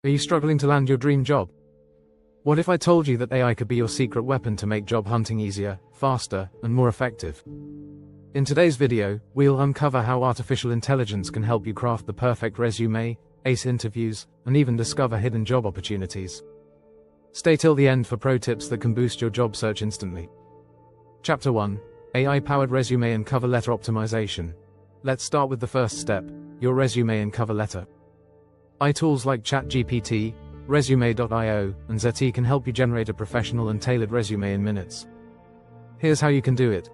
Are you struggling to land your dream job? What if I told you that AI could be your secret weapon to make job hunting easier, faster, and more effective? In today's video, we'll uncover how artificial intelligence can help you craft the perfect resume, ace interviews, and even discover hidden job opportunities. Stay till the end for pro tips that can boost your job search instantly. Chapter 1: AI-powered resume and cover letter optimization. Let's start with the first step, your resume and cover letter. AI tools like ChatGPT, Resume.io, and ZT can help you generate a professional and tailored resume in minutes. Here's how you can do it.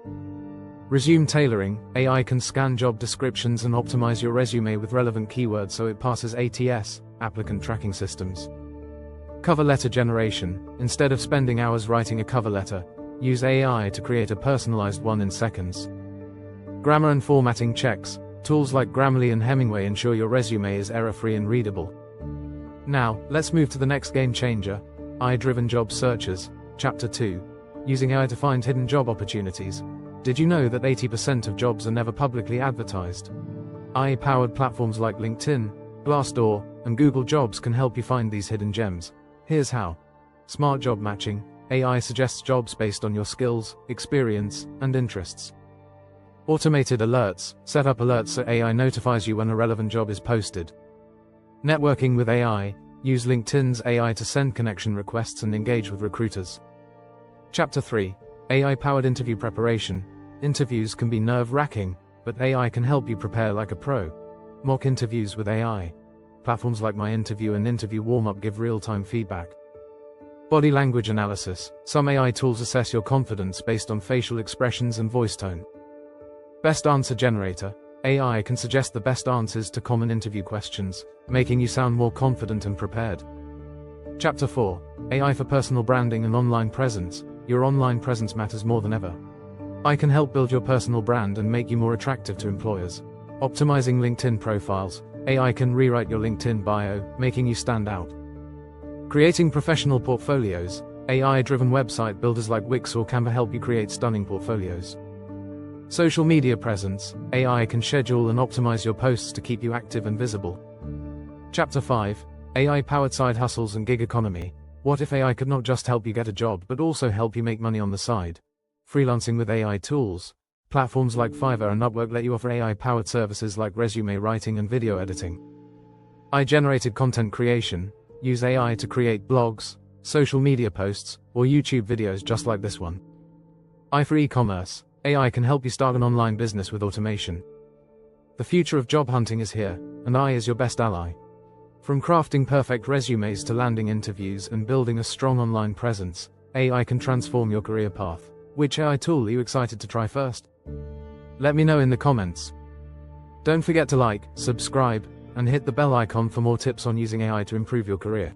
Resume tailoring. AI can scan job descriptions and optimize your resume with relevant keywords so it passes ATS, applicant tracking systems. Cover letter generation. Instead of spending hours writing a cover letter, use AI to create a personalized one in seconds. Grammar and formatting checks. Tools like Grammarly and Hemingway ensure your resume is error-free and readable. Now, let's move to the next game changer, AI-driven job searches. Chapter 2: Using AI to find hidden job opportunities. Did you know that 80% of jobs are never publicly advertised? AI-powered platforms like LinkedIn, Glassdoor, and Google Jobs can help you find these hidden gems. Here's how. Smart job matching. AI suggests jobs based on your skills, experience, and interests. Automated alerts. Set up alerts so AI notifies you when a relevant job is posted. Networking with AI. Use LinkedIn's AI to send connection requests and engage with recruiters. Chapter 3: AI-powered interview preparation. Interviews can be nerve-wracking, but AI can help you prepare like a pro. Mock interviews with AI. Platforms like My Interview and Interview Warm-Up give real-time feedback. Body language analysis. Some AI tools assess your confidence based on facial expressions and voice tone. Best answer generator. AI can suggest the best answers to common interview questions, making you sound more confident and prepared. Chapter 4: AI for personal branding and online presence. Your online presence matters more than ever. AI can help build your personal brand and make you more attractive to employers. Optimizing LinkedIn profiles. AI can rewrite your LinkedIn bio, making you stand out. Creating professional portfolios. AI-driven website builders like Wix or Canva help you create stunning portfolios. Social media presence. AI can schedule and optimize your posts to keep you active and visible. Chapter 5: AI-powered side hustles and gig economy. What if AI could not just help you get a job but also help you make money on the side? Freelancing with AI tools. Platforms like Fiverr and Upwork let you offer AI-powered services like resume writing and video editing. AI-generated content creation. Use AI to create blogs, social media posts, or YouTube videos just like this one. AI for e-commerce. AI can help you start an online business with automation. The future of job hunting is here, and AI is your best ally. From crafting perfect resumes to landing interviews and building a strong online presence, AI can transform your career path. Which AI tool are you excited to try first? Let me know in the comments. Don't forget to like, subscribe, and hit the bell icon for more tips on using AI to improve your career.